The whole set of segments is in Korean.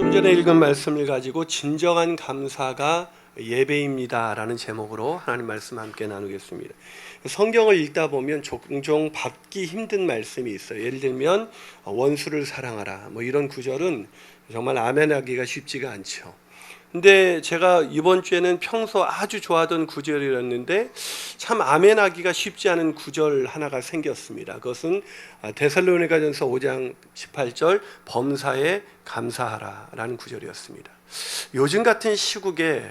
좀 전에 읽은 말씀을 가지고 진정한 감사가 예배입니다 라는 제목으로 하나님 말씀 함께 나누겠습니다. 성경을 읽다 보면 종종 받기 힘든 말씀이 있어요. 예를 들면 원수를 사랑하라 이런 구절은 정말 아멘하기가 쉽지가 않죠. 근데 제가 이번 주에는 평소 아주 좋아하던 구절이었는데 참 아멘하기가 쉽지 않은 구절 하나가 생겼습니다. 그것은 데살로니가전서 5장 18절 범사에 감사하라 라는 구절이었습니다. 요즘 같은 시국에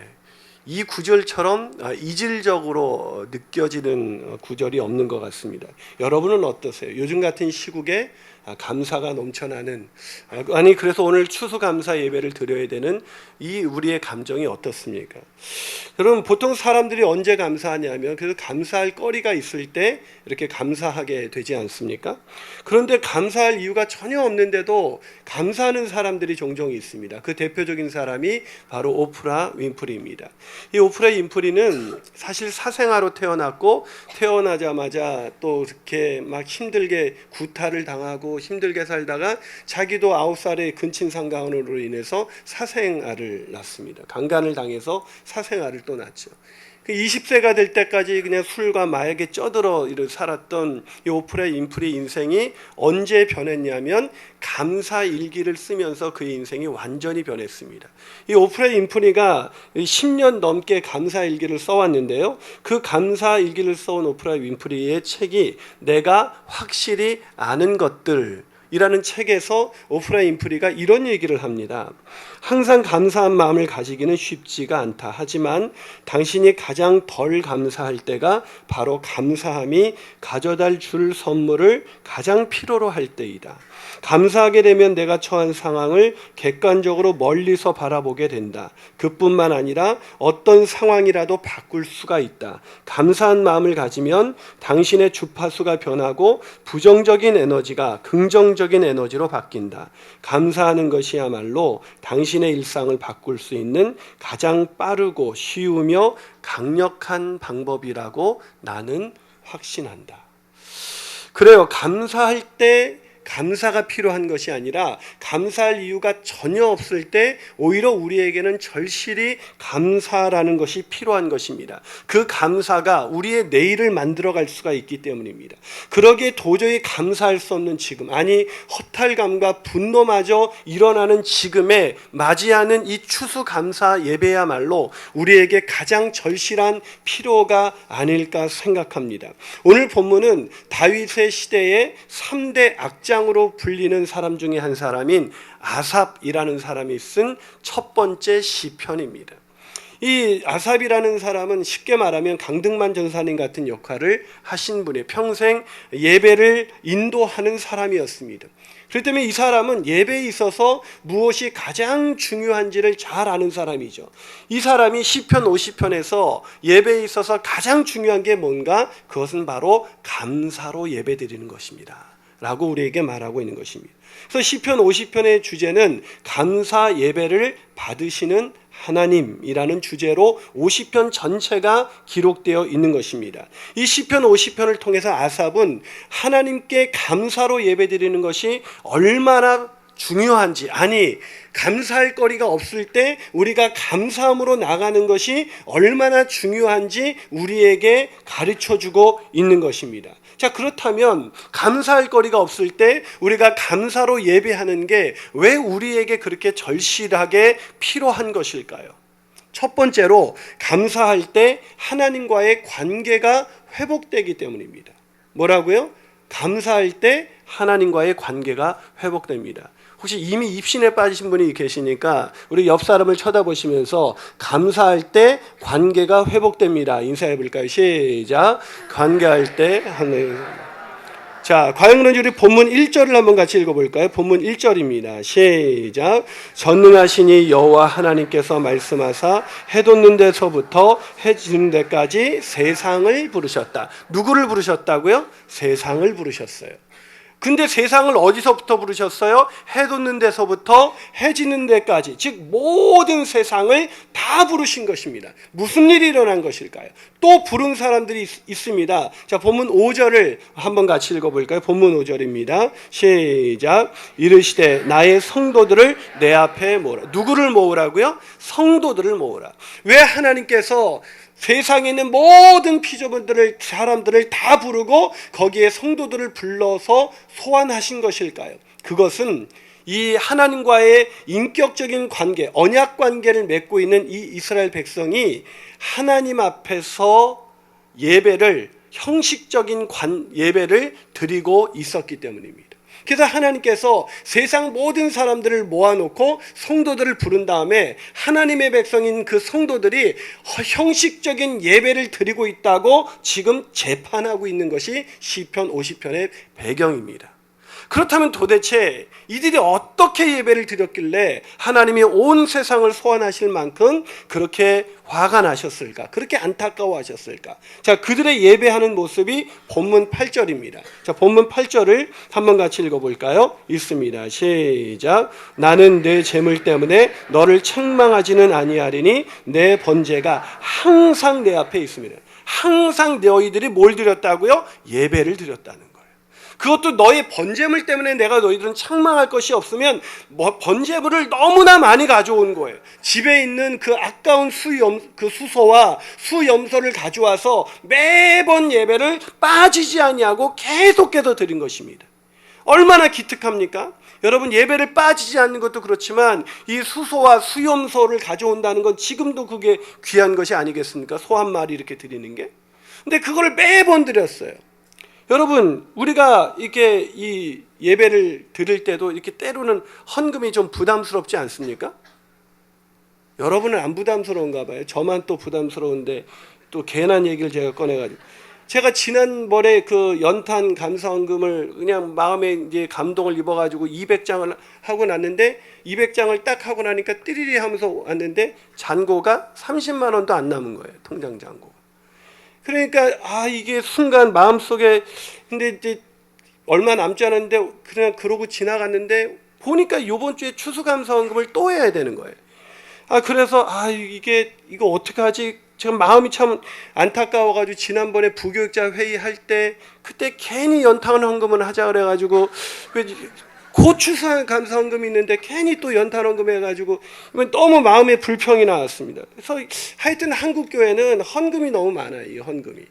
이 구절처럼 이질적으로 느껴지는 구절이 없는 것 같습니다. 여러분은 어떠세요? 요즘 같은 시국에 감사가 넘쳐나는, 그래서 오늘 추수감사 예배를 드려야 되는 이 우리의 감정이 어떻습니까? 여러분, 보통 사람들이 언제 감사하냐면 그래서 감사할 거리가 있을 때 이렇게 감사하게 되지 않습니까? 그런데 감사할 이유가 전혀 없는데도 감사하는 사람들이 종종 있습니다. 그 대표적인 사람이 바로 오프라 윈프리입니다. 이 오프라 윈프리는 사실 사생아로 태어났고 태어나자마자 또 이렇게 막 힘들게 구타를 당하고 힘들게 살다가 자기도 9살의 근친상간으로 인해서 사생아를 낳습니다. 강간을 당해서 사생아를 또 낳죠. 20세가 될 때까지 그냥 술과 마약에 쩌들어 살았던 이 오프라 윈프리 인생이 언제 변했냐면 감사 일기를 쓰면서 그의 인생이 완전히 변했습니다. 이 오프라 윈프리가 10년 넘게 감사 일기를 써왔는데요. 그 감사 일기를 써온 오프라 윈프리의 책이 내가 확실히 아는 것들 이라는 책에서 오프라 윈프리가 이런 얘기를 합니다. 항상 감사한 마음을 가지기는 쉽지가 않다. 하지만 당신이 가장 덜 감사할 때가 바로 감사함이 가져다 줄 선물을 가장 필요로 할 때이다. 감사하게 되면 내가 처한 상황을 객관적으로 멀리서 바라보게 된다. 그뿐만 아니라 어떤 상황이라도 바꿀 수가 있다. 감사한 마음을 가지면 당신의 주파수가 변하고 부정적인 에너지가 긍정적인 에너지로 바뀐다. 감사하는 것이야말로 당신의 일상을 바꿀 수 있는 가장 빠르고 쉬우며 강력한 방법이라고 나는 확신한다. 그래요. 감사할 때 감사가 필요한 것이 아니라 감사할 이유가 전혀 없을 때 오히려 우리에게는 절실히 감사라는 것이 필요한 것입니다. 그 감사가 우리의 내일을 만들어갈 수가 있기 때문입니다. 그러기에 도저히 감사할 수 없는 지금, 허탈감과 분노마저 일어나는 지금에 맞이하는 이 추수감사 예배야말로 우리에게 가장 절실한 필요가 아닐까 생각합니다. 오늘 본문은 다윗의 시대의 3대 악장 으로 불리는 사람 중에 한 사람인 아삽이라는 사람이 쓴 첫 번째 시편입니다. 이 아삽이라는 사람은 쉽게 말하면 강등만 전사님 같은 역할을 하신 분이에요. 평생 예배를 인도하는 사람이었습니다. 그렇기 때문에 이 사람은 예배에 있어서 무엇이 가장 중요한지를 잘 아는 사람이죠. 이 사람이 시편 50편에서 예배에 있어서 가장 중요한 게 뭔가? 그것은 바로 감사로 예배드리는 것입니다 라고 우리에게 말하고 있는 것입니다. 그래서 시편 50편의 주제는 감사 예배를 받으시는 하나님이라는 주제로 50편 전체가 기록되어 있는 것입니다. 이 시편 50편을 통해서 아삽은 하나님께 감사로 예배드리는 것이 얼마나 중요한지, 감사할 거리가 없을 때 우리가 감사함으로 나가는 것이 얼마나 중요한지 우리에게 가르쳐주고 있는 것입니다. 자, 그렇다면 감사할 거리가 없을 때 우리가 감사로 예배하는 게 왜 우리에게 그렇게 절실하게 필요한 것일까요? 첫 번째로 감사할 때 하나님과의 관계가 회복되기 때문입니다. 뭐라고요? 감사할 때 하나님과의 관계가 회복됩니다. 혹시 이미 입신에 빠지신 분이 계시니까 우리 옆 사람을 쳐다보시면서 감사할 때 관계가 회복됩니다. 인사해 볼까요? 시작. 관계할 때 하나님. 자, 과연 그런지 우리 본문 1절을 한번 같이 읽어볼까요? 본문 1절입니다. 시작. 전능하시니 여호와 하나님께서 말씀하사 해 돋는 데서부터 해 지는 데까지 세상을 부르셨다. 누구를 부르셨다고요? 세상을 부르셨어요. 근데 세상을 어디서부터 부르셨어요? 해 돋는 데서부터 해 지는 데까지, 즉 모든 세상을 다 부르신 것입니다. 무슨 일이 일어난 것일까요? 또 부른 사람들이 있습니다. 자, 본문 5절을 한번 같이 읽어볼까요? 본문 5절입니다. 시작. 이르시되 나의 성도들을 내 앞에 모으라. 누구를 모으라고요? 성도들을 모으라. 왜 하나님께서 세상에 있는 모든 피조물들을, 사람들을 다 부르고 거기에 성도들을 불러서 소환하신 것일까요? 그것은 이 하나님과의 인격적인 관계, 언약 관계를 맺고 있는 이 이스라엘 백성이 하나님 앞에서 예배를, 형식적인 예배를 드리고 있었기 때문입니다. 그래서 하나님께서 세상 모든 사람들을 모아놓고 성도들을 부른 다음에 하나님의 백성인 그 성도들이 형식적인 예배를 드리고 있다고 지금 재판하고 있는 것이 시편 50편의 배경입니다. 그렇다면 도대체 이들이 어떻게 예배를 드렸길래 하나님이 온 세상을 소환하실 만큼 그렇게 화가 나셨을까? 그렇게 안타까워하셨을까? 자, 그들의 예배하는 모습이 본문 8절입니다. 자, 본문 8절을 한번 같이 읽어볼까요? 있습니다. 시작. 나는 내 재물 때문에 너를 책망하지는 아니하리니 내 번제가 항상 내 앞에 있습니다. 항상 너희들이 뭘 드렸다고요? 예배를 드렸다는 거예요. 그것도 너의 번제물 때문에 내가 너희들은 책망할 것이 없으면 번제물을 너무나 많이 가져온 거예요. 집에 있는 그 아까운 그 수소와 수염소를 가져와서 매번 예배를 빠지지 아니하고 계속해서 드린 것입니다. 얼마나 기특합니까? 여러분, 예배를 빠지지 않는 것도 그렇지만 이 수소와 수염소를 가져온다는 건 지금도 그게 귀한 것이 아니겠습니까? 소 한 마리 이렇게 드리는 게. 근데 그거를 매번 드렸어요. 여러분, 우리가 이렇게 이 예배를 드릴 때도 이렇게 때로는 헌금이 좀 부담스럽지 않습니까? 여러분은 안 부담스러운가 봐요. 저만 또 부담스러운데 또 괜한 얘기를 제가 꺼내가지고. 제가 지난번에 그 연탄 감사헌금을 그냥 마음에 이제 감동을 입어가지고 200장을 하고 났는데 200장을 딱 하고 나니까 띠리리 하면서 왔는데 잔고가 30만 원도 안 남은 거예요. 통장 잔고. 그러니까 이게 순간 마음속에, 근데 이제 얼마 남지 않았는데 그냥 그러고 지나갔는데 보니까 이번 주에 추수감사헌금을 또 해야 되는 거예요. 그래서 이거 어떻게 하지? 지금 마음이 참 안타까워가지고 지난번에 부교육자 회의할 때 그때 괜히 연탄 헌금을 하자 그래가지고 곧 추수감사헌금이 있는데 괜히 또 연탄 헌금 해가지고 너무 마음에 불평이 나왔습니다. 그래서 하여튼 한국 교회는 헌금이 너무 많아요. 이 헌금이.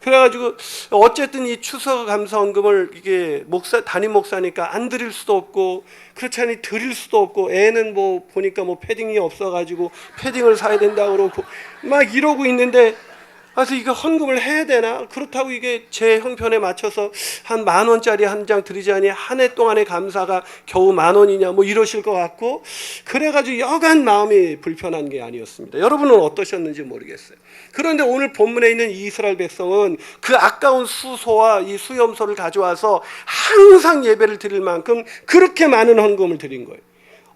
그래가지고 어쨌든 이 추수감사헌금을 이게 담임 목사니까 안 드릴 수도 없고 그렇지 않으니 드릴 수도 없고 애는 뭐 보니까 뭐 패딩이 없어가지고 패딩을 사야 된다고 그러고 막 이러고 있는데 그래서 이거 헌금을 해야 되나? 그렇다고 이게 제 형편에 맞춰서 한 10,000원짜리 한 장 드리자니 한 해 동안의 감사가 겨우 10,000원이냐 뭐 이러실 것 같고 그래가지고 여간 마음이 불편한 게 아니었습니다. 여러분은 어떠셨는지 모르겠어요. 그런데 오늘 본문에 있는 이스라엘 백성은 그 아까운 수소와 이 수염소를 가져와서 항상 예배를 드릴 만큼 그렇게 많은 헌금을 드린 거예요.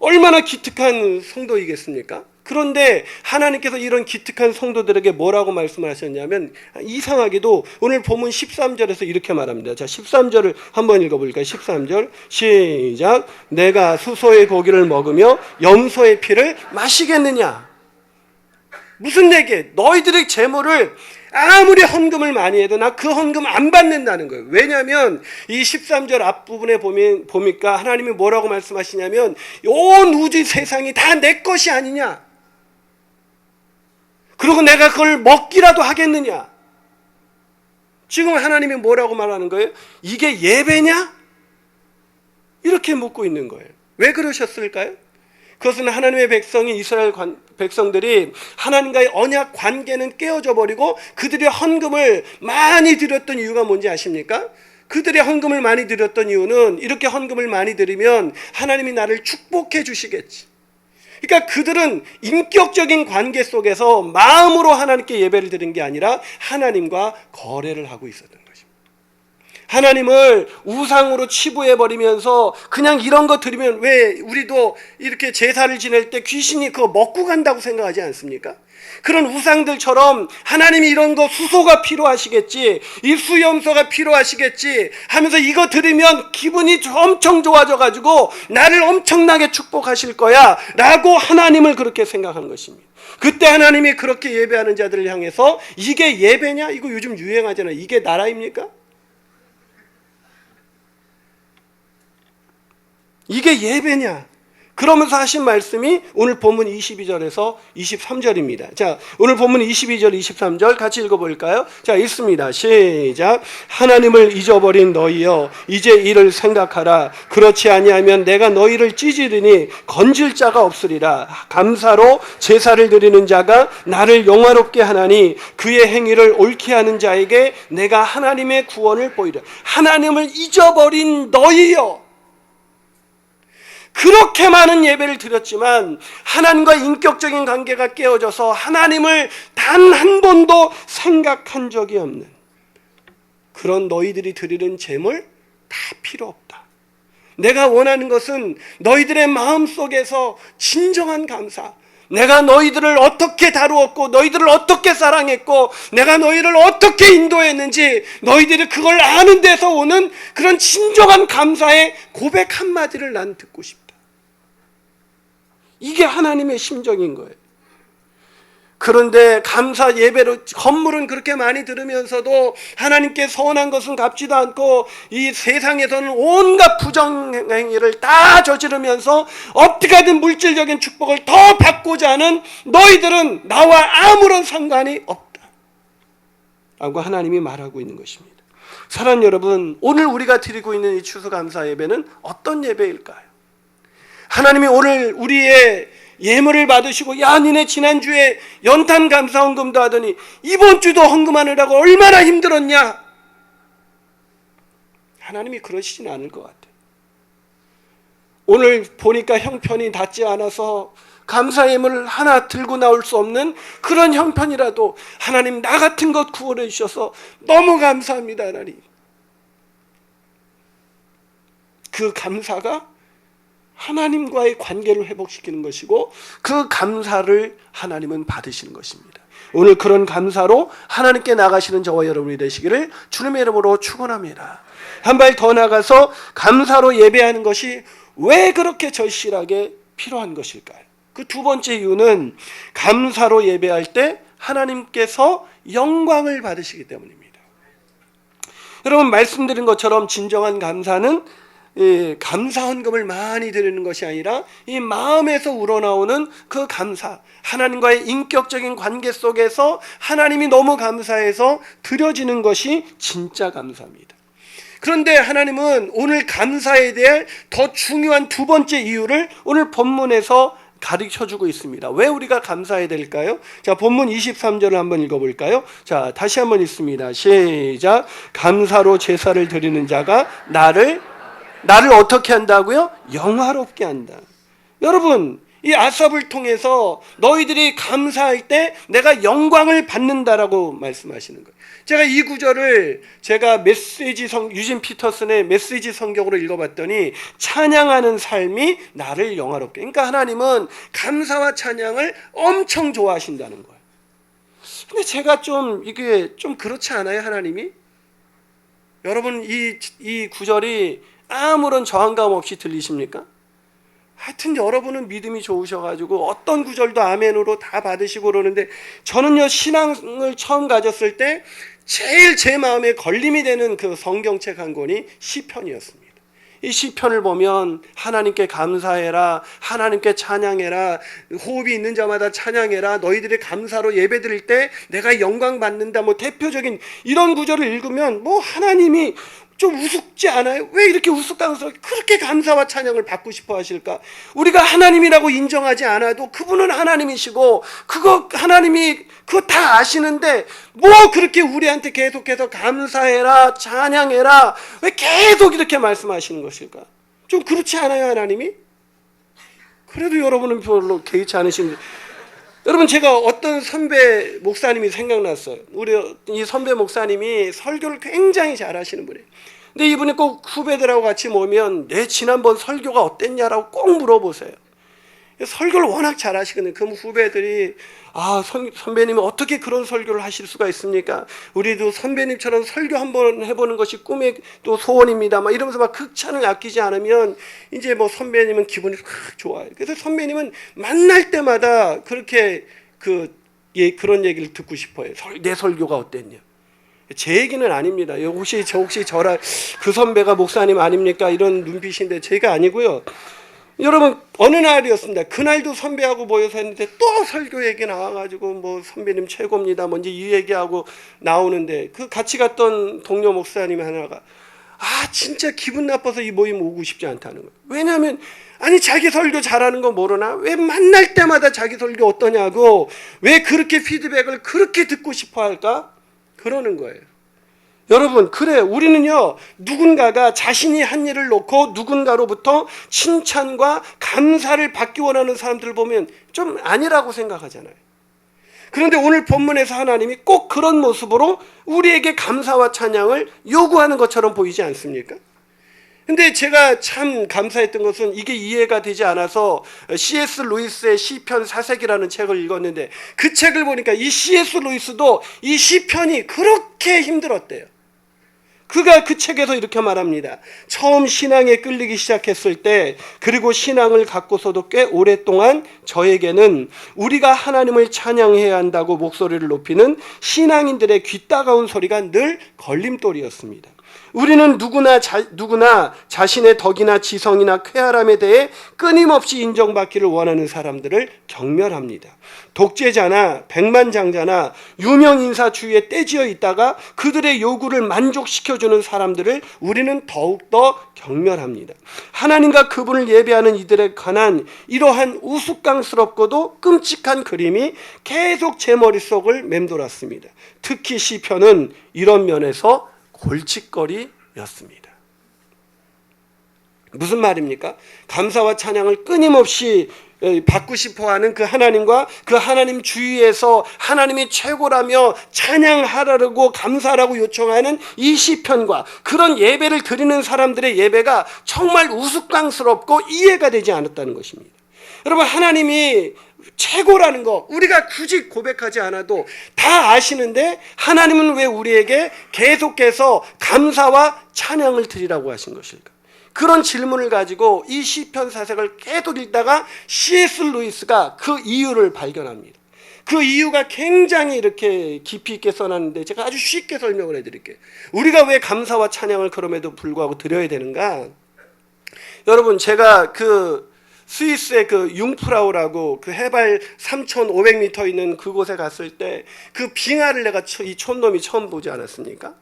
얼마나 기특한 성도이겠습니까? 그런데 하나님께서 이런 기특한 성도들에게 뭐라고 말씀을 하셨냐면 이상하게도 오늘 본문 13절에서 이렇게 말합니다. 자, 13절을 한번 읽어볼까요? 13절 시작. 내가 수소의 고기를 먹으며 염소의 피를 마시겠느냐? 무슨 얘기예요? 너희들의 재물을 아무리 헌금을 많이 해도 나 그 헌금 안 받는다는 거예요. 왜냐하면 이 13절 앞부분에 보니까 하나님이 뭐라고 말씀하시냐면 온 우주 세상이 다 내 것이 아니냐? 그리고 내가 그걸 먹기라도 하겠느냐? 지금 하나님이 뭐라고 말하는 거예요? 이게 예배냐? 이렇게 묻고 있는 거예요. 왜 그러셨을까요? 그것은 하나님의 백성이 이스라엘 백성들이 하나님과의 언약 관계는 깨어져 버리고 그들이 헌금을 많이 드렸던 이유가 뭔지 아십니까? 그들의 헌금을 많이 드렸던 이유는 이렇게 헌금을 많이 드리면 하나님이 나를 축복해 주시겠지. 그러니까 그들은 인격적인 관계 속에서 마음으로 하나님께 예배를 드린 게 아니라 하나님과 거래를 하고 있었던 것입니다. 하나님을 우상으로 치부해버리면서 그냥 이런 거 드리면 왜 우리도 이렇게 제사를 지낼 때 귀신이 그거 먹고 간다고 생각하지 않습니까? 그런 우상들처럼 하나님이 이런 거 수소가 필요하시겠지, 이 수염소가 필요하시겠지 하면서 이거 들으면 기분이 엄청 좋아져가지고 나를 엄청나게 축복하실 거야 라고 하나님을 그렇게 생각하는 것입니다. 그때 하나님이 그렇게 예배하는 자들을 향해서 이게 예배냐? 이거 요즘 유행하잖아요. 이게 나라입니까? 이게 예배냐? 그러면서 하신 말씀이 오늘 본문 22절에서 23절입니다. 자, 오늘 본문 22절, 23절 같이 읽어볼까요? 자, 읽습니다. 시작. 하나님을 잊어버린 너희여, 이제 이를 생각하라. 그렇지 아니하면 내가 너희를 찢으리니 건질 자가 없으리라. 감사로 제사를 드리는 자가 나를 영화롭게 하나니 그의 행위를 옳게 하는 자에게 내가 하나님의 구원을 보이라. 하나님을 잊어버린 너희여. 그렇게 많은 예배를 드렸지만 하나님과 인격적인 관계가 깨어져서 하나님을 단 한 번도 생각한 적이 없는 그런 너희들이 드리는 제물 다 필요 없다. 내가 원하는 것은 너희들의 마음속에서 진정한 감사, 내가 너희들을 어떻게 다루었고 너희들을 어떻게 사랑했고 내가 너희를 어떻게 인도했는지 너희들이 그걸 아는 데서 오는 그런 진정한 감사의 고백 한마디를 난 듣고 싶다. 이게 하나님의 심정인 거예요. 그런데 감사 예배로 건물은 그렇게 많이 들으면서도 하나님께 서운한 것은 갚지도 않고 이 세상에서는 온갖 부정행위를 다 저지르면서 어떻게든 물질적인 축복을 더 받고자 하는 너희들은 나와 아무런 상관이 없다 라고 하나님이 말하고 있는 것입니다. 사랑하는 여러분, 오늘 우리가 드리고 있는 이 추수감사 예배는 어떤 예배일까요? 하나님이 오늘 우리의 예물을 받으시고 야 니네 지난주에 연탄 감사 헌금도 하더니 이번 주도 헌금하느라고 얼마나 힘들었냐? 하나님이 그러시진 않을 것 같아요. 오늘 보니까 형편이 닿지 않아서 감사 예물을 하나 들고 나올 수 없는 그런 형편이라도 하나님 나 같은 것 구원해 주셔서 너무 감사합니다. 하나님. 그 감사가 하나님과의 관계를 회복시키는 것이고 그 감사를 하나님은 받으시는 것입니다. 오늘 그런 감사로 하나님께 나가시는 저와 여러분이 되시기를 주님의 이름으로 축원합니다. 한 발 더 나가서 감사로 예배하는 것이 왜 그렇게 절실하게 필요한 것일까요? 그 두 번째 이유는 감사로 예배할 때 하나님께서 영광을 받으시기 때문입니다. 여러분, 말씀드린 것처럼 진정한 감사는 감사 헌금을 많이 드리는 것이 아니라 이 마음에서 우러나오는 그 감사, 하나님과의 인격적인 관계 속에서 하나님이 너무 감사해서 드려지는 것이 진짜 감사입니다. 그런데 하나님은 오늘 감사에 대해 더 중요한 두 번째 이유를 오늘 본문에서 가르쳐주고 있습니다. 왜 우리가 감사해야 될까요? 자, 본문 23절을 한번 읽어볼까요? 자, 다시 한번 읽습니다. 시작. 감사로 제사를 드리는 자가 나를 어떻게 한다고요? 영화롭게 한다. 여러분, 이 아삽을 통해서 너희들이 감사할 때 내가 영광을 받는다라고 말씀하시는 거예요. 제가 이 구절을 유진 피터슨의 메시지 성경으로 읽어봤더니 찬양하는 삶이 나를 영화롭게. 그러니까 하나님은 감사와 찬양을 엄청 좋아하신다는 거예요. 근데 제가 이게 좀 그렇지 않아요, 하나님이? 여러분, 이 구절이 아무런 저항감 없이 들리십니까? 하여튼 여러분은 믿음이 좋으셔가지고 어떤 구절도 아멘으로 다 받으시고 그러는데 저는요, 신앙을 처음 가졌을 때 제일 제 마음에 걸림이 되는 그 성경책 한 권이 시편이었습니다. 이 시편을 보면 하나님께 감사해라, 하나님께 찬양해라, 호흡이 있는 자마다 찬양해라, 너희들이 감사로 예배드릴 때 내가 영광 받는다, 대표적인 이런 구절을 읽으면 하나님이 좀 우습지 않아요? 왜 이렇게 우스꽝스럽게 그렇게 감사와 찬양을 받고 싶어 하실까? 우리가 하나님이라고 인정하지 않아도 그분은 하나님이시고 하나님이 그거 다 아시는데 그렇게 우리한테 계속해서 감사해라, 찬양해라, 왜 계속 이렇게 말씀하시는 것일까? 좀 그렇지 않아요, 하나님이? 그래도 여러분은 별로 개의치 않으신데, 여러분, 제가 어떤 선배 목사님이 생각났어요. 우리 이 선배 목사님이 설교를 굉장히 잘하시는 분이에요. 근데 이분이 꼭 후배들하고 같이 모이면 내 지난번 설교가 어땠냐라고 꼭 물어보세요. 설교를 워낙 잘 하시거든요. 그럼 후배들이 선배님이 어떻게 그런 설교를 하실 수가 있습니까? 우리도 선배님처럼 설교 한번 해보는 것이 꿈의 또 소원입니다. 막 이러면서 막 극찬을 아끼지 않으면 이제 뭐 선배님은 기분이 확 좋아요. 그래서 선배님은 만날 때마다 그렇게 그런 얘기를 듣고 싶어요. 내 설교가 어땠냐? 제 얘기는 아닙니다. 혹시 저라 그 선배가 목사님 아닙니까? 이런 눈빛인데 제가 아니고요. 여러분 어느 날이었습니다. 그날도 선배하고 모여서 했는데 또 설교 얘기 나와가지고 뭐 선배님 최고입니다. 뭔지 이 얘기하고 나오는데 그 같이 갔던 동료 목사님 하나가 진짜 기분 나빠서 이 모임 오고 싶지 않다는 거예요. 왜냐하면 자기 설교 잘하는 거 모르나? 왜 만날 때마다 자기 설교 어떠냐고 왜 그렇게 피드백을 그렇게 듣고 싶어 할까? 그러는 거예요. 여러분 우리는요 누군가가 자신이 한 일을 놓고 누군가로부터 칭찬과 감사를 받기 원하는 사람들을 보면 좀 아니라고 생각하잖아요. 그런데 오늘 본문에서 하나님이 꼭 그런 모습으로 우리에게 감사와 찬양을 요구하는 것처럼 보이지 않습니까? 근데 제가 참 감사했던 것은 이게 이해가 되지 않아서 C.S. 루이스의 시편 사색이라는 책을 읽었는데 그 책을 보니까 이 C.S. 루이스도 이 시편이 그렇게 힘들었대요. 그가 그 책에서 이렇게 말합니다. 처음 신앙에 끌리기 시작했을 때 그리고 신앙을 갖고서도 꽤 오랫동안 저에게는 우리가 하나님을 찬양해야 한다고 목소리를 높이는 신앙인들의 귀따가운 소리가 늘 걸림돌이었습니다. 우리는 누구나 자신의 덕이나 지성이나 쾌활함에 대해 끊임없이 인정받기를 원하는 사람들을 경멸합니다. 독재자나 백만장자나 유명 인사 주위에 떼지어 있다가 그들의 요구를 만족시켜주는 사람들을 우리는 더욱더 경멸합니다. 하나님과 그분을 예배하는 이들에 관한 이러한 우스꽝스럽고도 끔찍한 그림이 계속 제 머릿속을 맴돌았습니다. 특히 시편은 이런 면에서 골칫거리였습니다. 무슨 말입니까? 감사와 찬양을 끊임없이 받고 싶어하는 그 하나님과 그 하나님 주위에서 하나님이 최고라며 찬양하라고 감사라고 요청하는 이 시편과 그런 예배를 드리는 사람들의 예배가 정말 우스꽝스럽고 이해가 되지 않았다는 것입니다. 여러분 하나님이 최고라는 거 우리가 굳이 고백하지 않아도 다 아시는데 하나님은 왜 우리에게 계속해서 감사와 찬양을 드리라고 하신 것일까? 그런 질문을 가지고 이 시편 사색을 계속 읽다가 C.S. 루이스가 그 이유를 발견합니다. 그 이유가 굉장히 이렇게 깊이 있게 써놨는데 제가 아주 쉽게 설명을 해드릴게요. 우리가 왜 감사와 찬양을 그럼에도 불구하고 드려야 되는가? 여러분 제가 스위스의 융프라우라고 해발 3,500m 있는 그곳에 갔을 때 그 빙하를 내가 이 촌놈이 처음 보지 않았습니까?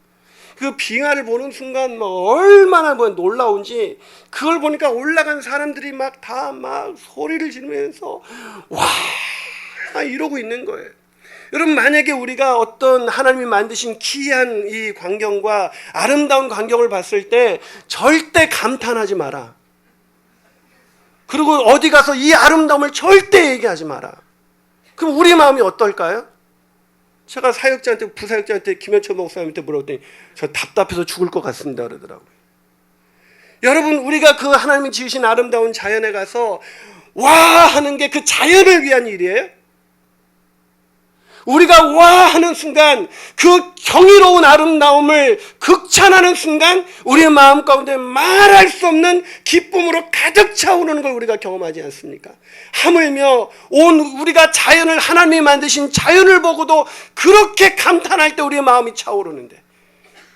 그 빙하를 보는 순간 얼마나 놀라운지 그걸 보니까 올라간 사람들이 다 소리를 지르면서 와 이러고 있는 거예요. 여러분 만약에 우리가 어떤 하나님이 만드신 기이한 이 광경과 아름다운 광경을 봤을 때 절대 감탄하지 마라. 그리고 어디 가서 이 아름다움을 절대 얘기하지 마라. 그럼 우리 마음이 어떨까요? 제가 부사역자한테 김현철 목사님한테 물어봤더니 저 답답해서 죽을 것 같습니다 그러더라고요. 여러분 우리가 그 하나님이 지으신 아름다운 자연에 가서 와 하는 게 그 자연을 위한 일이에요? 우리가 와 하는 순간 그 경이로운 아름다움을 극찬하는 순간 우리의 마음 가운데 말할 수 없는 기쁨으로 가득 차오르는 걸 우리가 경험하지 않습니까? 하물며 우리가 자연을 하나님이 만드신 자연을 보고도 그렇게 감탄할 때 우리의 마음이 차오르는데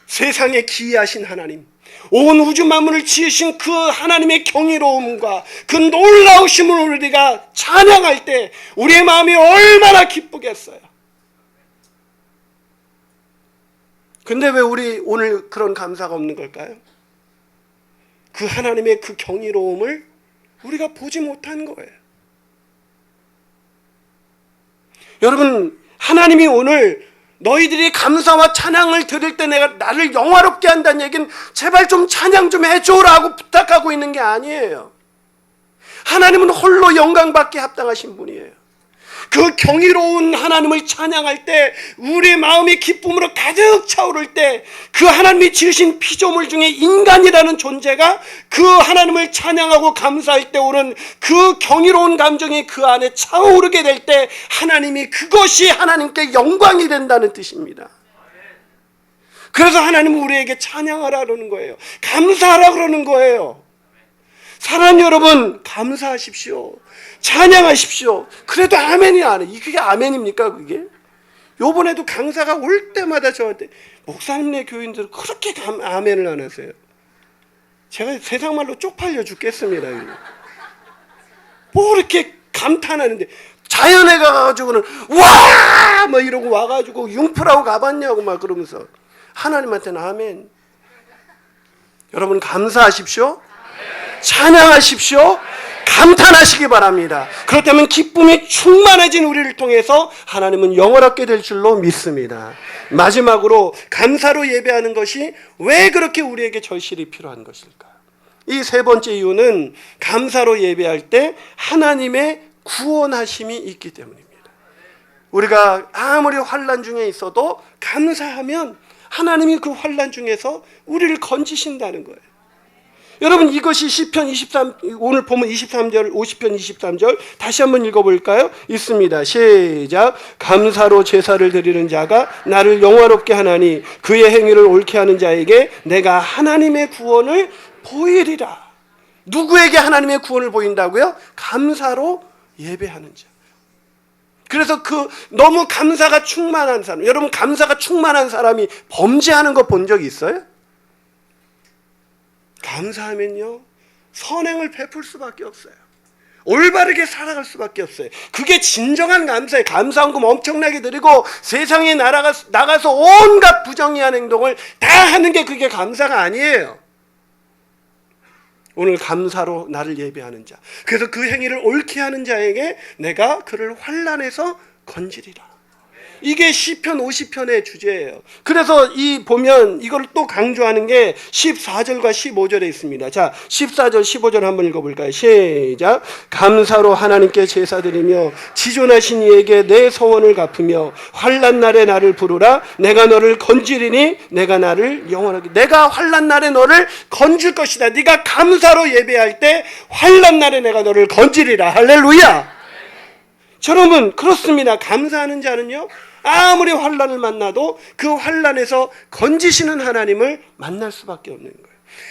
세상에 기이하신 하나님 온 우주 만물을 지으신 그 하나님의 경이로움과 그 놀라우심을 우리가 찬양할 때 우리의 마음이 얼마나 기쁘겠어요. 근데 왜 우리 오늘 그런 감사가 없는 걸까요? 그 하나님의 그 경이로움을 우리가 보지 못한 거예요. 여러분 하나님이 오늘 너희들이 감사와 찬양을 드릴 때 내가 나를 영화롭게 한다는 얘기는 제발 좀 찬양 좀 해줘라고 부탁하고 있는 게 아니에요. 하나님은 홀로 영광받기 합당하신 분이에요. 그 경이로운 하나님을 찬양할 때, 우리의 마음이 기쁨으로 가득 차오를 때, 그 하나님이 지으신 피조물 중에 인간이라는 존재가 그 하나님을 찬양하고 감사할 때 오는 그 경이로운 감정이 그 안에 차오르게 될 때, 하나님이 그것이 하나님께 영광이 된다는 뜻입니다. 그래서 하나님은 우리에게 찬양하라 그러는 거예요. 감사하라 그러는 거예요. 사랑하는 여러분, 감사하십시오. 찬양하십시오. 그래도 아멘이 안 해. 그게 아멘입니까, 그게? 요번에도 강사가 올 때마다 저한테, 목사님네 교인들은 그렇게 아멘을 안 하세요. 제가 세상 말로 쪽팔려 죽겠습니다. 뭐 이렇게 감탄하는데, 자연에 가가지고는 와! 막 이러고 와가지고 융프라고 가봤냐고 막 그러면서 하나님한테는 아멘. 여러분 감사하십시오. 찬양하십시오. 감탄하시기 바랍니다. 그렇다면 기쁨이 충만해진 우리를 통해서 하나님은 영원하게 될 줄로 믿습니다. 마지막으로 감사로 예배하는 것이 왜 그렇게 우리에게 절실히 필요한 것일까? 이 세 번째 이유는 감사로 예배할 때 하나님의 구원하심이 있기 때문입니다. 우리가 아무리 환난 중에 있어도 감사하면 하나님이 그 환난 중에서 우리를 건지신다는 거예요. 여러분 이것이 시편 23, 오늘 보면 23절, 50편 23절 다시 한번 읽어볼까요? 있습니다. 시작. 감사로 제사를 드리는 자가 나를 영화롭게 하나니 그의 행위를 옳게 하는 자에게 내가 하나님의 구원을 보이리라. 누구에게 하나님의 구원을 보인다고요? 감사로 예배하는 자. 그래서 너무 감사가 충만한 사람, 여러분 감사가 충만한 사람이 범죄하는 거 본 적 있어요? 감사하면요 선행을 베풀 수밖에 없어요. 올바르게 살아갈 수밖에 없어요. 그게 진정한 감사예요. 감사원금 엄청나게 드리고 세상에 나가서 온갖 부정의한 행동을 다 하는 게 그게 감사가 아니에요. 오늘 감사로 나를 예배하는 자, 그래서 그 행위를 옳게 하는 자에게 내가 그를 환난에서 건지리라. 이게 시편 50편의 주제예요. 그래서 보면 이걸 또 강조하는 게 14절과 15절에 있습니다. 자, 14절 15절 한번 읽어볼까요? 시작. 감사로 하나님께 제사드리며 지존하신 이에게 내 서원을 갚으며 환난 날에 나를 부르라. 내가 너를 건지리니 내가 나를 영원하게, 내가 환난 날에 너를 건질 것이다. 네가 감사로 예배할 때 환난 날에 내가 너를 건지리라. 할렐루야. 여러분 그렇습니다. 감사하는 자는요 아무리 환난을 만나도 그 환난에서 건지시는 하나님을 만날 수밖에 없는 거예요.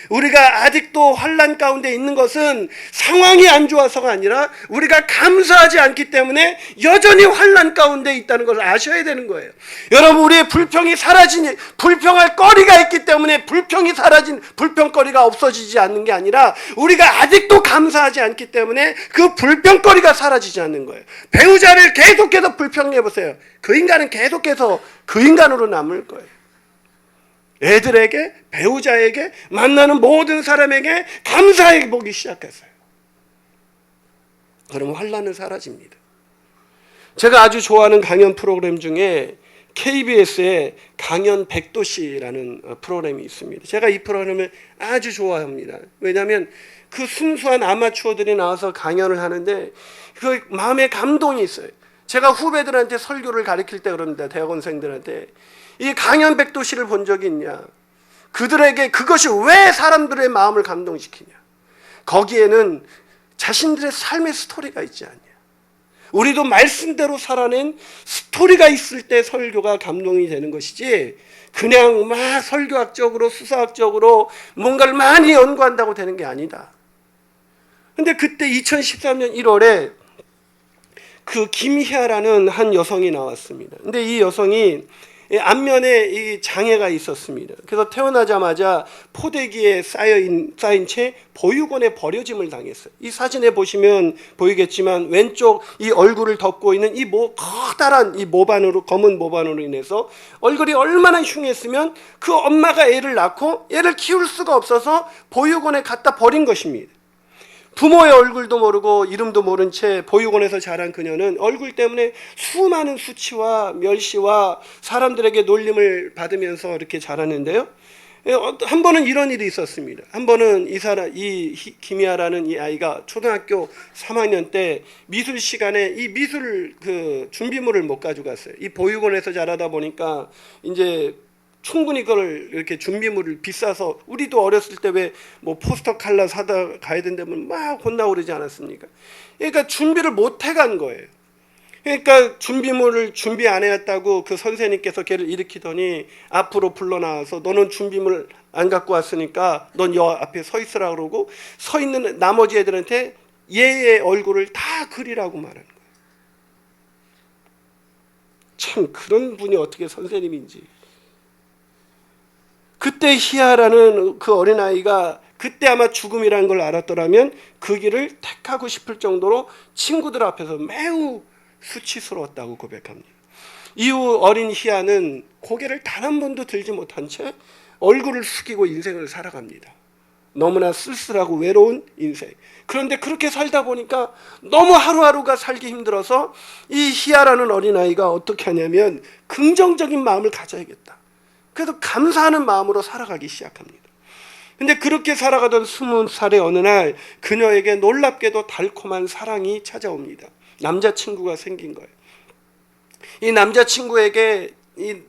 우리가 아직도 환난 가운데 있는 것은 상황이 안 좋아서가 아니라 우리가 감사하지 않기 때문에 여전히 환난 가운데 있다는 것을 아셔야 되는 거예요. 여러분 우리의 불평할 거리가 있기 때문에 불평거리가 없어지지 않는 게 아니라 우리가 아직도 감사하지 않기 때문에 그 불평거리가 사라지지 않는 거예요. 배우자를 계속해서 불평해 보세요. 그 인간은 계속해서 그 인간으로 남을 거예요. 애들에게, 배우자에게, 만나는 모든 사람에게 감사해 보기 시작했어요. 그러면 환난은 사라집니다. 제가 아주 좋아하는 강연 프로그램 중에 KBS의 강연 100도시라는 프로그램이 있습니다. 제가 이 프로그램을 아주 좋아합니다. 왜냐하면 그 순수한 아마추어들이 나와서 강연을 하는데 그 마음에 감동이 있어요. 제가 후배들한테 설교를 가르칠 때 그럽니다. 대학원생들한테. 이 강연 100도시를 본 적이 있냐? 그들에게 그것이 왜 사람들의 마음을 감동시키냐? 거기에는 자신들의 삶의 스토리가 있지 않냐? 우리도 말씀대로 살아낸 스토리가 있을 때 설교가 감동이 되는 것이지 그냥 막 설교학적으로 수사학적으로 뭔가를 많이 연구한다고 되는 게 아니다. 근데 그때 2013년 1월에 그 김희아라는 한 여성이 나왔습니다. 근데 이 여성이 안면에 이 장애가 있었습니다. 그래서 태어나자마자 포대기에 쌓인 채 보육원에 버려짐을 당했어요. 이 사진에 보시면 보이겠지만 왼쪽 이 얼굴을 덮고 있는 이 커다란 이 검은 모반으로 인해서 얼굴이 얼마나 흉했으면 그 엄마가 애를 낳고 얘를 키울 수가 없어서 보육원에 갖다 버린 것입니다. 부모의 얼굴도 모르고 이름도 모른 채 보육원에서 자란 그녀는 얼굴 때문에 수많은 수치와 멸시와 사람들에게 놀림을 받으면서 이렇게 자랐는데요. 한 번은 이런 일이 있었습니다. 한 번은 김희아라는 이 아이가 초등학교 3학년 때 미술 시간에 이 미술 그 준비물을 못 가져갔어요. 이 보육원에서 자라다 보니까 이제 충분히 그걸 이렇게 준비물을 비싸서, 우리도 어렸을 때 왜 뭐 포스터 칼라 사다 가야 된다면 막 혼나고 그러지 않았습니까? 그러니까 준비를 못 해간 거예요. 그러니까 준비물을 준비 안 해왔다고 그 선생님께서 걔를 일으키더니 앞으로 불러나와서 너는 준비물 안 갖고 왔으니까 넌 여 앞에 서 있으라 그러고, 서 있는 나머지 애들한테 얘의 얼굴을 다 그리라고 말하는 거예요. 참, 그런 분이 어떻게 선생님인지. 그때 희아라는 그 어린아이가 그때 아마 죽음이라는 걸 알았더라면 그 길을 택하고 싶을 정도로 친구들 앞에서 매우 수치스러웠다고 고백합니다. 이후 어린 희아는 고개를 단 한 번도 들지 못한 채 얼굴을 숙이고 인생을 살아갑니다. 너무나 쓸쓸하고 외로운 인생. 그런데 그렇게 살다 보니까 너무 하루하루가 살기 힘들어서 이 희아라는 어린아이가 어떻게 하냐면 긍정적인 마음을 가져야겠다. 그래서 감사하는 마음으로 살아가기 시작합니다. 근데 그렇게 살아가던 20살의 어느 날 그녀에게 놀랍게도 달콤한 사랑이 찾아옵니다. 남자친구가 생긴 거예요. 이 남자친구에게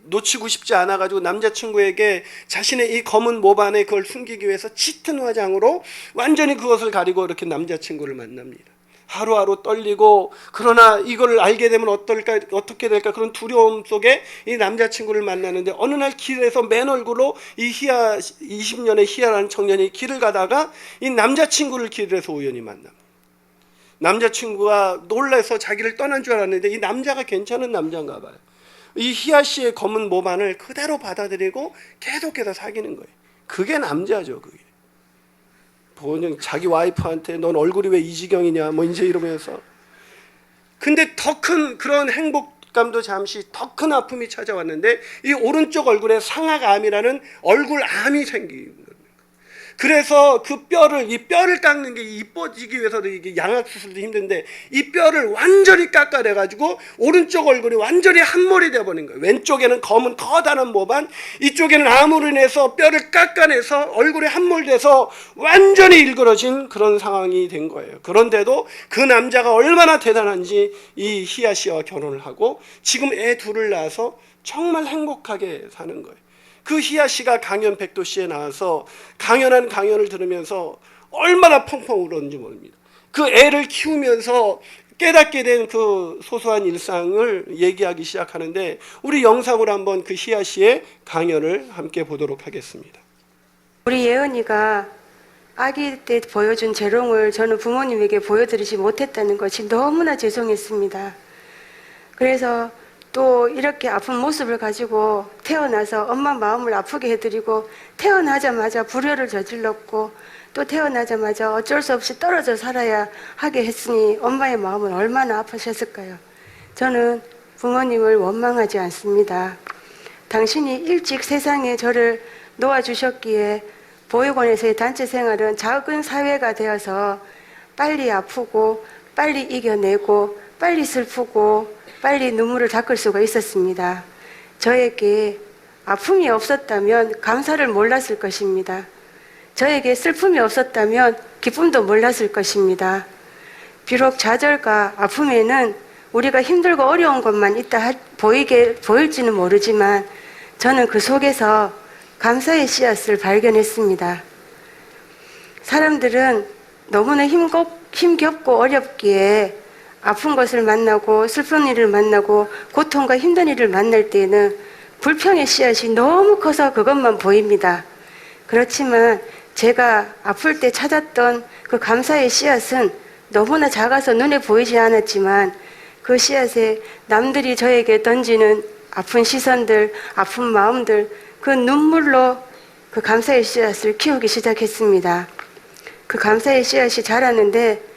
놓치고 싶지 않아가지고 남자친구에게 자신의 이 검은 모반에 그걸 숨기기 위해서 짙은 화장으로 완전히 그것을 가리고 이렇게 남자친구를 만납니다. 하루하루 떨리고, 그러나 이걸 알게 되면 어떻게 될까 그런 두려움 속에 이 남자친구를 만나는데, 어느 날 길에서 맨 얼굴로 이 희아, 20년의 희아라는 청년이 길을 가다가 이 남자친구를 길에서 우연히 만납니다. 남자친구가 놀라서 자기를 떠난 줄 알았는데 이 남자가 괜찮은 남자인가 봐요. 이 희아 씨의 검은 모반을 그대로 받아들이고 계속해서 사귀는 거예요. 그게 남자죠. 그게 그냥 자기 와이프한테 넌 얼굴이 왜 이 지경이냐 뭐 이제 이러면서. 근데 더 큰 그런 행복감도 잠시, 더 큰 아픔이 찾아왔는데 이 오른쪽 얼굴에 상악암이라는 얼굴암이 생긴 거예요. 그래서 그 뼈를, 이 뼈를 깎는 게 이뻐지기 위해서도 이게 양악 수술도 힘든데 이 뼈를 완전히 깎아내가지고 오른쪽 얼굴이 완전히 한몰이 되어버린 거예요. 왼쪽에는 검은 커다란 모반, 이쪽에는 암으로 인해서 뼈를 깎아내서 얼굴이 한몰돼서 완전히 일그러진 그런 상황이 된 거예요. 그런데도 그 남자가 얼마나 대단한지 이 희아 씨와 결혼을 하고 지금 애 둘을 낳아서 정말 행복하게 사는 거예요. 그 희아 씨가 강연 백도시에 나와서 강연한 강연을 들으면서 얼마나 펑펑 울었는지 모릅니다. 그 애를 키우면서 깨닫게 된 그 소소한 일상을 얘기하기 시작하는데, 우리 영상으로 한번 그 희아 씨의 강연을 함께 보도록 하겠습니다. 우리 예은이가 아기 때 보여준 재롱을 저는 부모님에게 보여드리지 못했다는 것이 너무나 죄송했습니다. 그래서 또 이렇게 아픈 모습을 가지고 태어나서 엄마 마음을 아프게 해드리고, 태어나자마자 불효를 저질렀고 또 태어나자마자 어쩔 수 없이 떨어져 살아야 하게 했으니 엄마의 마음은 얼마나 아프셨을까요? 저는 부모님을 원망하지 않습니다. 당신이 일찍 세상에 저를 놓아주셨기에 보육원에서의 단체 생활은 작은 사회가 되어서 빨리 아프고 빨리 이겨내고 빨리 슬프고 빨리 눈물을 닦을 수가 있었습니다. 저에게 아픔이 없었다면 감사를 몰랐을 것입니다. 저에게 슬픔이 없었다면 기쁨도 몰랐을 것입니다. 비록 좌절과 아픔에는 우리가 힘들고 어려운 것만 있다 보일지는 모르지만 저는 그 속에서 감사의 씨앗을 발견했습니다. 사람들은 너무나 힘겹고 어렵기에 아픈 것을 만나고 슬픈 일을 만나고 고통과 힘든 일을 만날 때에는 불평의 씨앗이 너무 커서 그것만 보입니다. 그렇지만 제가 아플 때 찾았던 그 감사의 씨앗은 너무나 작아서 눈에 보이지 않았지만 그 씨앗에 남들이 저에게 던지는 아픈 시선들, 아픈 마음들, 그 눈물로 그 감사의 씨앗을 키우기 시작했습니다. 그 감사의 씨앗이 자랐는데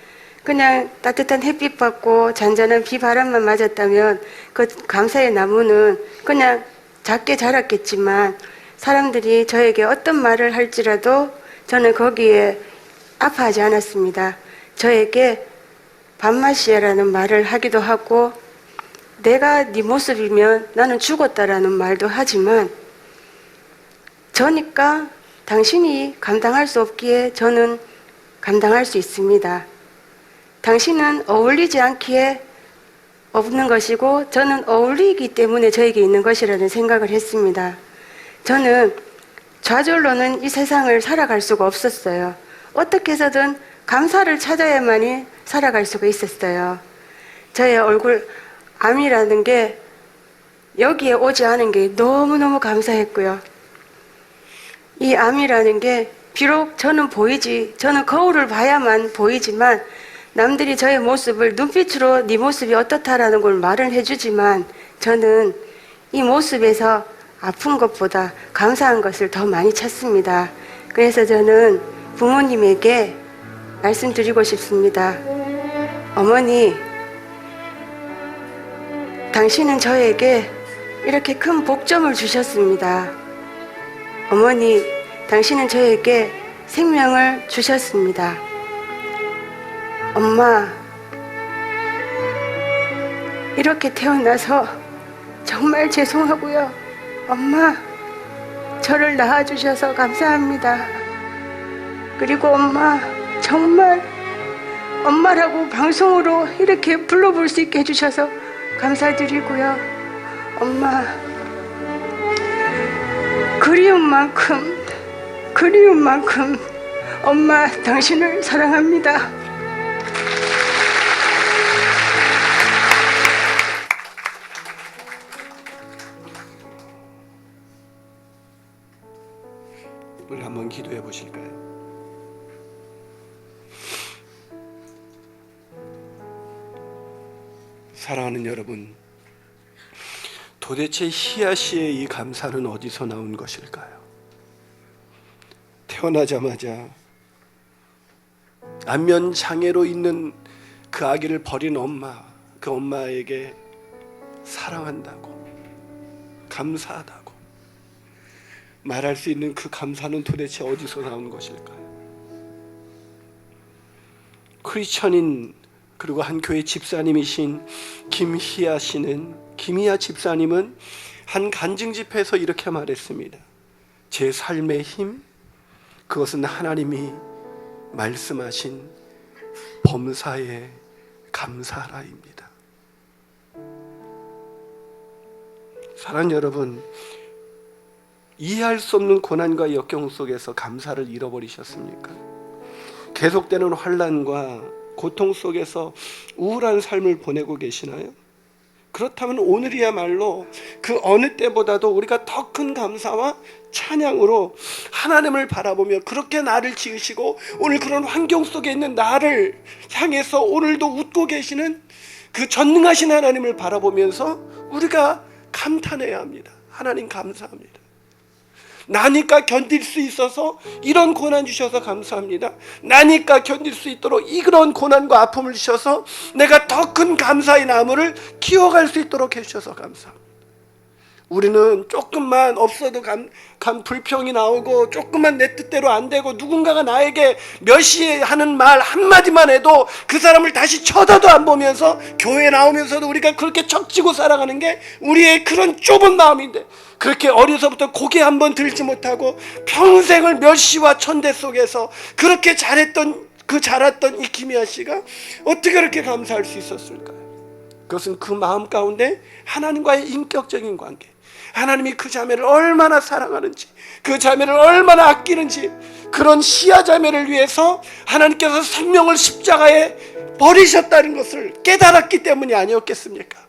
그냥 따뜻한 햇빛 받고 잔잔한 비바람만 맞았다면 그 감사의 나무는 그냥 작게 자랐겠지만 사람들이 저에게 어떤 말을 할지라도 저는 거기에 아파하지 않았습니다. 저에게 밥맛이야라는 말을 하기도 하고 내가 네 모습이면 나는 죽었다라는 말도 하지만 저니까 당신이 감당할 수 없기에 저는 감당할 수 있습니다. 당신은 어울리지 않기에 없는 것이고 저는 어울리기 때문에 저에게 있는 것이라는 생각을 했습니다. 저는 좌절로는 이 세상을 살아갈 수가 없었어요. 어떻게 해서든 감사를 찾아야만이 살아갈 수가 있었어요. 저의 얼굴 암이라는 게 여기에 오지 않은 게 너무너무 감사했고요. 이 암이라는 게 비록 저는 거울을 봐야만 보이지만 남들이 저의 모습을 눈빛으로 네 모습이 어떻다라는 걸 말을 해주지만 저는 이 모습에서 아픈 것보다 감사한 것을 더 많이 찾습니다. 그래서 저는 부모님에게 말씀드리고 싶습니다. 어머니, 당신은 저에게 이렇게 큰 복점을 주셨습니다. 어머니, 당신은 저에게 생명을 주셨습니다. 엄마, 이렇게 태어나서 정말 죄송하고요. 엄마, 저를 낳아주셔서 감사합니다. 그리고 엄마, 정말 엄마라고 방송으로 이렇게 불러볼 수 있게 해주셔서 감사드리고요. 엄마, 그리운 만큼 엄마 당신을 사랑합니다. 우리 한번 기도해 보실까요? 사랑하는 여러분, 도대체 희아 씨의 이 감사는 어디서 나온 것일까요? 태어나자마자 안면 장애로 있는 그 아기를 버린 엄마, 그 엄마에게 사랑한다고, 감사하다고 말할 수 있는 그 감사는 도대체 어디서 나온 것일까요? 크리스천인 그리고 한 교회 집사님이신 김희아 집사님은 한 간증 집회에서 이렇게 말했습니다. 제 삶의 힘, 그것은 하나님이 말씀하신 범사에 감사하라입니다. 사랑하는 여러분, 이해할 수 없는 고난과 역경 속에서 감사를 잃어버리셨습니까? 계속되는 환난과 고통 속에서 우울한 삶을 보내고 계시나요? 그렇다면 오늘이야말로 그 어느 때보다도 우리가 더 큰 감사와 찬양으로 하나님을 바라보며 그렇게 나를 지으시고 오늘 그런 환경 속에 있는 나를 향해서 오늘도 웃고 계시는 그 전능하신 하나님을 바라보면서 우리가 감탄해야 합니다. 하나님 감사합니다. 나니까 견딜 수 있어서 이런 고난 주셔서 감사합니다. 나니까 견딜 수 있도록 이런 고난과 아픔을 주셔서 내가 더 큰 감사의 나무를 키워갈 수 있도록 해주셔서 감사합니다. 우리는 조금만 없어도 불평이 나오고 조금만 내 뜻대로 안 되고 누군가가 나에게 멸시하는 말 한마디만 해도 그 사람을 다시 쳐다도 안 보면서 교회에 나오면서도 우리가 그렇게 척지고 살아가는 게 우리의 그런 좁은 마음인데, 그렇게 어려서부터 고개 한번 들지 못하고 평생을 멸시와 천대 속에서 그렇게 자랐던 이 김희아 씨가 어떻게 그렇게 감사할 수 있었을까요? 그것은 그 마음 가운데 하나님과의 인격적인 관계, 하나님이 그 자매를 얼마나 사랑하는지, 그 자매를 얼마나 아끼는지, 그런 희아 자매를 위해서 하나님께서 생명을 십자가에 버리셨다는 것을 깨달았기 때문이 아니었겠습니까?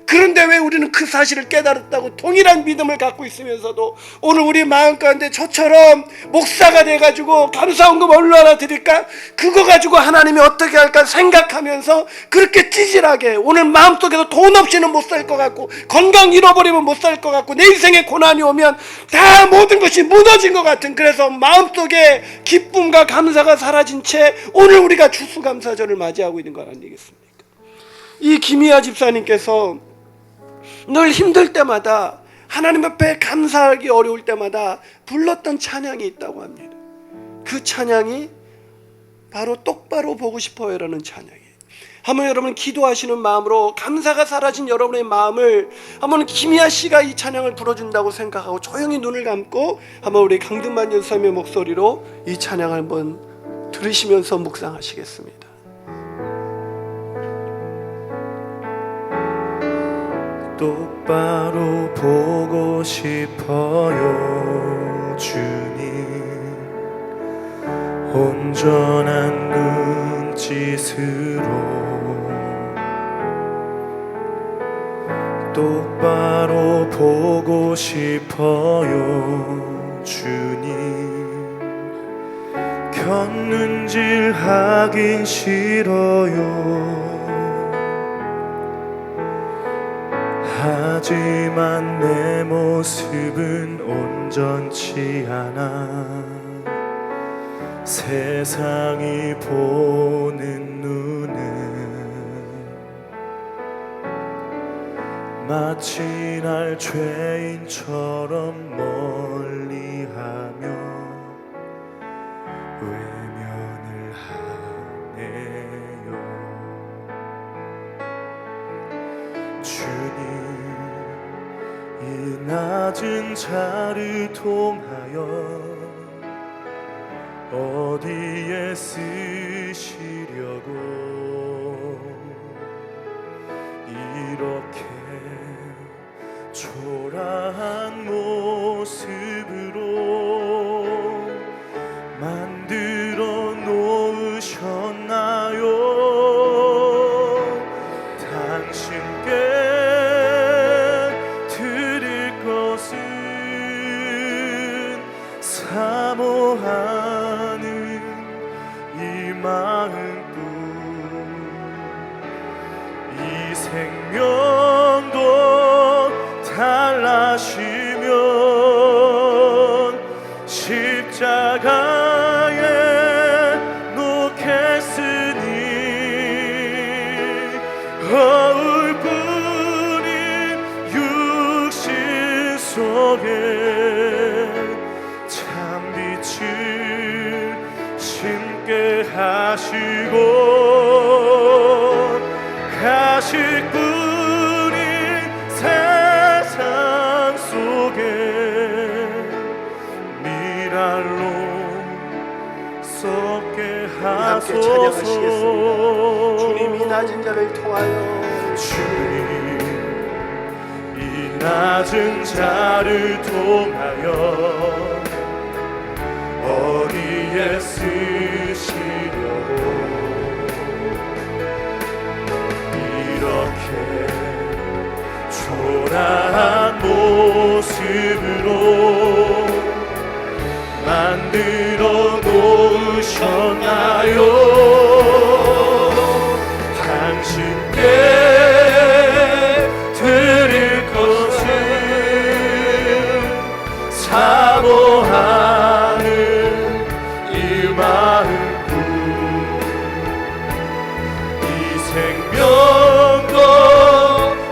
그런데 왜 우리는 그 사실을 깨달았다고 동일한 믿음을 갖고 있으면서도 오늘 우리 마음 가운데 저처럼 목사가 돼가지고 감사헌금 얼마나 드릴까? 그거 가지고 하나님이 어떻게 할까 생각하면서 그렇게 찌질하게 오늘 마음속에서 돈 없이는 못 살 것 같고, 건강 잃어버리면 못 살 것 같고, 내 인생에 고난이 오면 다 모든 것이 무너진 것 같은, 그래서 마음속에 기쁨과 감사가 사라진 채 오늘 우리가 추수감사절을 맞이하고 있는 거 아니겠습니까? 이 김희아 집사님께서 늘 힘들 때마다, 하나님 앞에 감사하기 어려울 때마다 불렀던 찬양이 있다고 합니다. 그 찬양이 바로 똑바로 보고 싶어요라는 찬양이에요. 한번 여러분 기도하시는 마음으로 감사가 사라진 여러분의 마음을 한번 김희아 씨가 이 찬양을 불러준다고 생각하고 조용히 눈을 감고 한번 우리 강등만 전사님의 목소리로 이 찬양을 한번 들으시면서 묵상하시겠습니다. 똑바로 보고 싶어요 주님, 온전한 눈짓으로 똑바로 보고 싶어요 주님, 곁눈질 하긴 싫어요. 하지만 내 모습은 온전치 않아 세상이 보는 눈은 마치 날 죄인처럼 멀리하며 외면을 하네요. 주님, 이 낮은 자를 통하여 어디에 쓰시려고 이렇게 초라한 모습으로 만들어 놓으셨나요? 당신께 드릴 것은 사모하는 이 마음뿐, 이 생명도 달라시면 십자가에 놓겠으니 거울뿐인 육신 속에 참빛을 심게 하시고 가식뿐인 세상 속에 미랄로 썩게 함께 찬양하시겠습니다. 하소서. 주님, 이 낮은 자를 통하여 주님, 이 낮은 자를 통하여 어디에 쓰시려고 이렇게 초라한 모습으로 만들어 놓으셨나요? 당신께 드릴 것은 사모하는 이 마음뿐, 이 생명도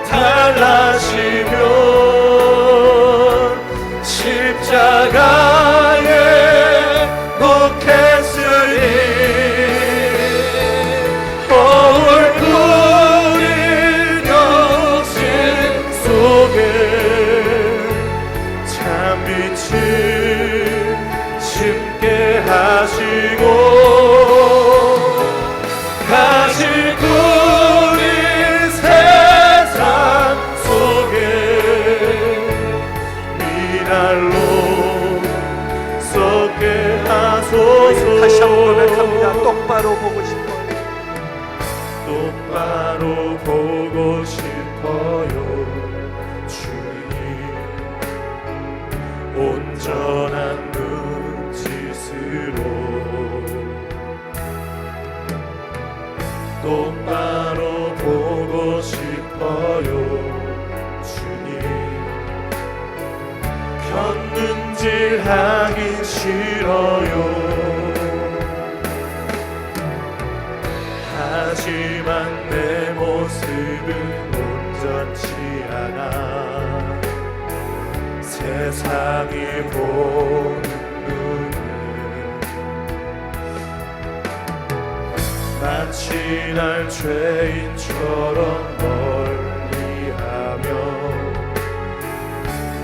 달라시면 십자가에 놓겠으니 거울뿐인 육신 속에 참빛을 심게 하시고 가시꾼인 세상 속에 미랄로 썩게 하소서. 다시 한번 고백합니다. 똑바로 보고 싶어요. 똑바로 보고 싶어요 주님, 온전한 눈짓으로 똑바로 보고 싶어요 주님, 곁눈질 하긴 싫어요. 하지만 내 모습은 온전치 않아 세상이 보는 눈은 마치 날 죄인처럼 멀리하며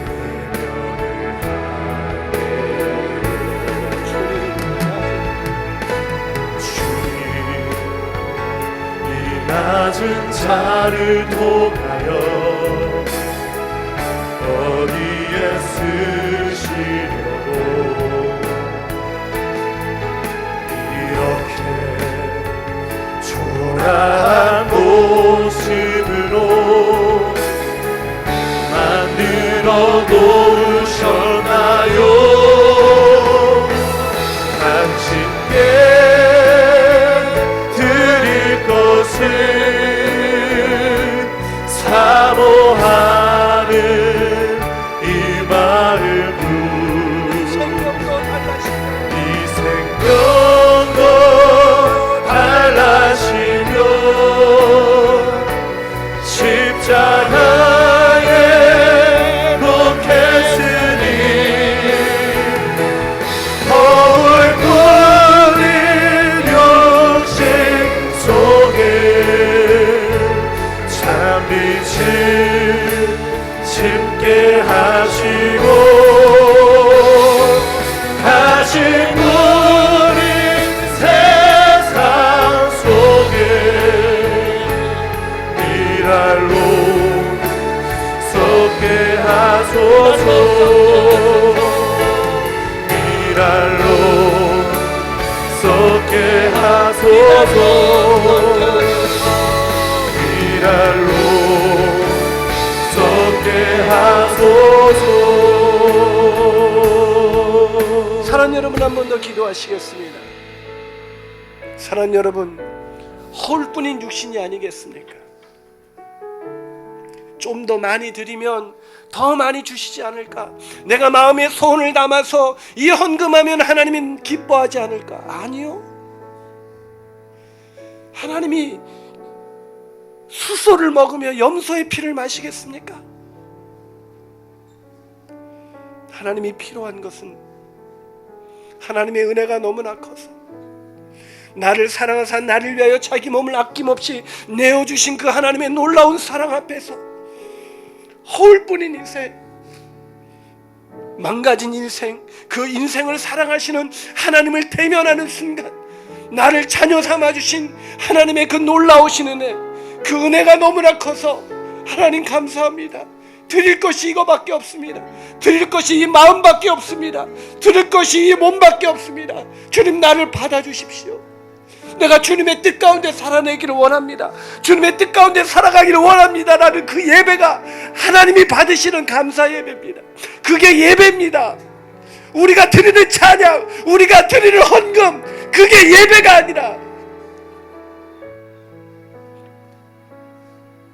외면을 하네. 주님 이 낮은 자를 통하여 어디에 쓰시려고 이렇게 초라한 모습으로 만들어 놓으셨나요? 당신께 드릴 것을 사모하는 이 마음으로 이 생명도 달라시며 십자가에 못 했으니 거울 뿌린 욕심 속에 참빛을 짙게 하시고 다시 우리 세상 속에 미랄로 썩게 하소서. 미랄로 썩게 하소서. 미랄로 썩게 하소서. 사랑하는 여러분, 한 번 더 기도하시겠습니다. 사랑하는 여러분, 허울뿐인 육신이 아니겠습니까? 좀 더 많이 드리면 더 많이 주시지 않을까? 내가 마음에 소원을 담아서 이 헌금하면 하나님은 기뻐하지 않을까? 아니요. 하나님이 수소를 먹으며 염소의 피를 마시겠습니까? 하나님이 필요한 것은 하나님의 은혜가 너무나 커서 나를 사랑하사 나를 위하여 자기 몸을 아낌없이 내어주신 그 하나님의 놀라운 사랑 앞에서 허울뿐인 인생, 망가진 인생, 그 인생을 사랑하시는 하나님을 대면하는 순간 나를 자녀 삼아주신 하나님의 그 놀라우신 은혜, 그 은혜가 너무나 커서 하나님 감사합니다. 드릴 것이 이거밖에 없습니다. 드릴 것이 이 마음밖에 없습니다. 드릴 것이 이 몸밖에 없습니다. 주님, 나를 받아주십시오. 내가 주님의 뜻 가운데 살아내기를 원합니다. 주님의 뜻 가운데 살아가기를 원합니다. 라는 그 예배가 하나님이 받으시는 감사 예배입니다. 그게 예배입니다. 우리가 드리는 찬양, 우리가 드리는 헌금, 그게 예배가 아니라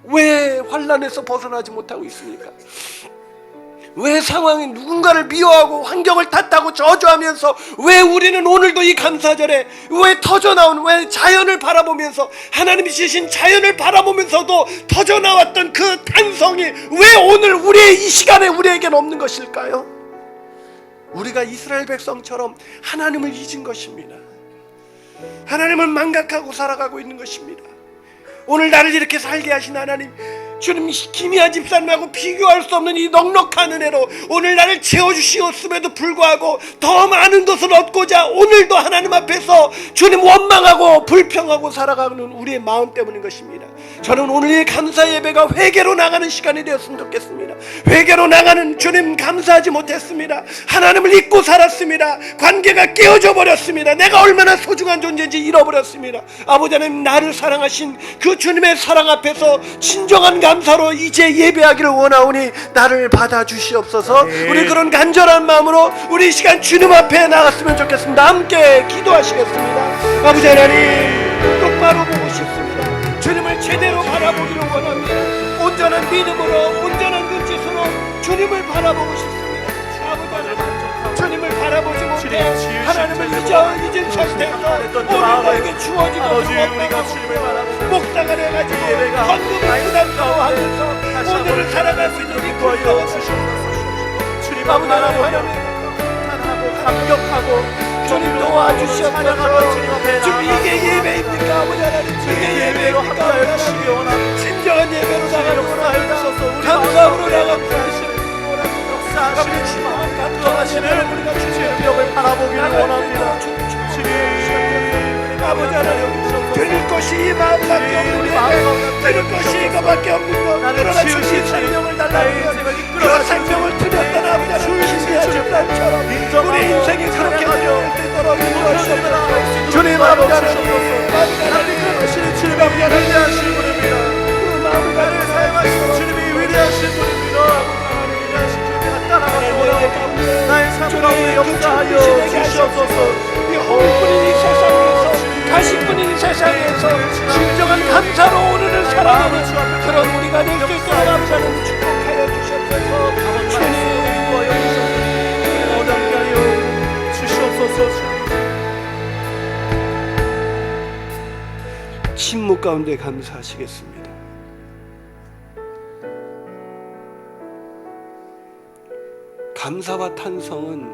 왜 환난에서 벗어나지 못하고 있습니까? 왜 상황이 누군가를 미워하고 환경을 탓하고 저주하면서 왜 우리는 오늘도 이 감사절에 왜 터져나온, 왜 자연을 바라보면서 하나님이 주신 자연을 바라보면서도 터져나왔던 그 탄성이 왜 오늘 우리의 이 시간에 우리에겐 없는 것일까요? 우리가 이스라엘 백성처럼 하나님을 잊은 것입니다. 하나님을 망각하고 살아가고 있는 것입니다. 오늘 나를 이렇게 살게 하신 하나님, 주님, 기미한 집사님하고 비교할 수 없는 이 넉넉한 은혜로 오늘 나를 채워주시었음에도 불구하고 더 많은 것을 얻고자 오늘도 하나님 앞에서 주님 원망하고 불평하고 살아가는 우리의 마음 때문인 것입니다. 저는 오늘 이 감사 예배가 회개로 나가는 시간이 되었으면 좋겠습니다. 회개로 나가는, 주님 감사하지 못했습니다. 하나님을 잊고 살았습니다. 관계가 깨어져 버렸습니다. 내가 얼마나 소중한 존재인지 잃어버렸습니다. 아버지 하나님, 나를 사랑하신 그 주님의 사랑 앞에서 진정한 감사로 이제 예배하기를 원하오니 나를 받아주시옵소서. 우리 그런 간절한 마음으로 우리 이 시간 주님 앞에 나갔으면 좋겠습니다. 함께 기도하시겠습니다. 아버지 하나님, 똑바로 보고 싶습니다. 주님을 제대로 바라보기를 원합니다. 온전한 믿음으로, 온전한 눈짓으로 주님을 바라보고 싶습니다. 아버지 하나님, 주님을 바라보지 못해 하나님을 잊은 상태에서 오늘 나에게 주어진 것을 목사가 돼가지고 헌금을 부담스러워하면서 오늘을 살아갈 수 있는 이 불쌍한 주님 아버지 하나님, 감격하고 주님 도와주시옵소서. 주님, 이게 예배입니까? 아버지 하나님 드릴 것이 이 마음밖에 없는데 드릴 것이 이거밖에 없는 것 그러나 주신 생명을 달라고 그 생명을 드렸던 아버지 하나님 신비하신 날처럼 우리 인생이 그렇게 어려울 때도록 인도하시옵소서. 주님 아버지 하나님 하시는 주님이 위대하신 분입니다. 그 마음을 나를 사용하시는 주님이 위대하신 분입니다. 위대하신 주님이 따라가고 나의 삶 가운데 역사하여 주시옵소서. 이 허물뿐인 이 세상에서 가식뿐인 이 세상에서 진정한 감사로 오늘을 살아가는 그런 우리가 될 수 있도록 감사는 축복하여 주시옵소서. 주님 얻게 하여 주시옵소서. 침묵 가운데 감사하시겠습니다. 감사와 탄성은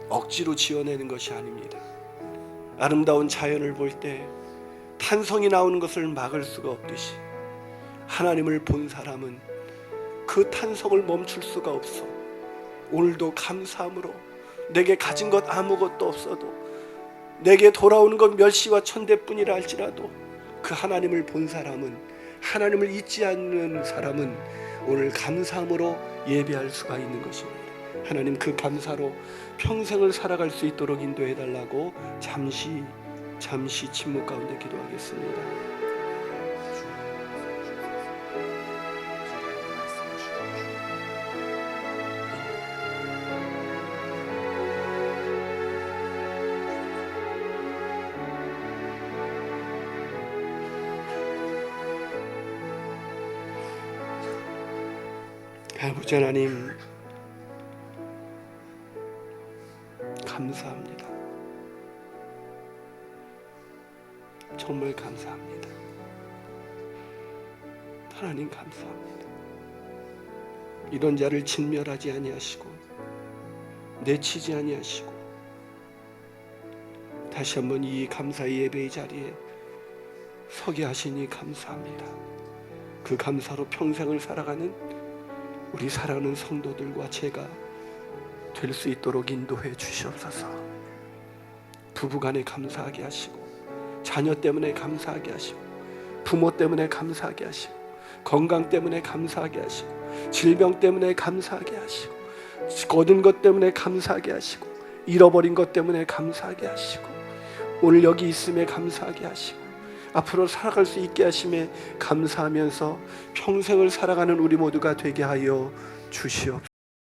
억지로 지어내는 것이 아닙니다. 아름다운 자연을 볼 때 탄성이 나오는 것을 막을 수가 없듯이 하나님을 본 사람은 그 탄성을 멈출 수가 없어. 오늘도 감사함으로 내게 가진 것 아무것도 없어도 내게 돌아오는 것 멸시와 천대뿐이라 할지라도 그 하나님을 본 사람은, 하나님을 잊지 않는 사람은 오늘 감사함으로 예배할 수가 있는 것입니다. 하나님 그 감사로 평생을 살아갈 수 있도록 인도해 달라고 잠시 침묵 가운데 기도하겠습니다. 아버지 하나님 감사합니다. 정말 감사합니다. 하나님 감사합니다. 이런 자를 진멸하지 아니하시고 내치지 아니하시고 다시 한번 이 감사의 예배의 자리에 서게 하시니 감사합니다. 그 감사로 평생을 살아가는 우리 사랑하는 성도들과 제가 될 수 있도록 인도해 주시옵소서. 부부간에 감사하게 하시고 자녀 때문에 감사하게 하시고 부모 때문에 감사하게 하시고 건강 때문에 감사하게 하시고 질병 때문에 감사하게 하시고 얻은 것 때문에 감사하게 하시고 잃어버린 것 때문에 감사하게 하시고 오늘 여기 있음에 감사하게 하시고 앞으로 살아갈 수 있게 하심에 감사하면서 평생을 살아가는 우리 모두가 되게 하여 주시옵소서.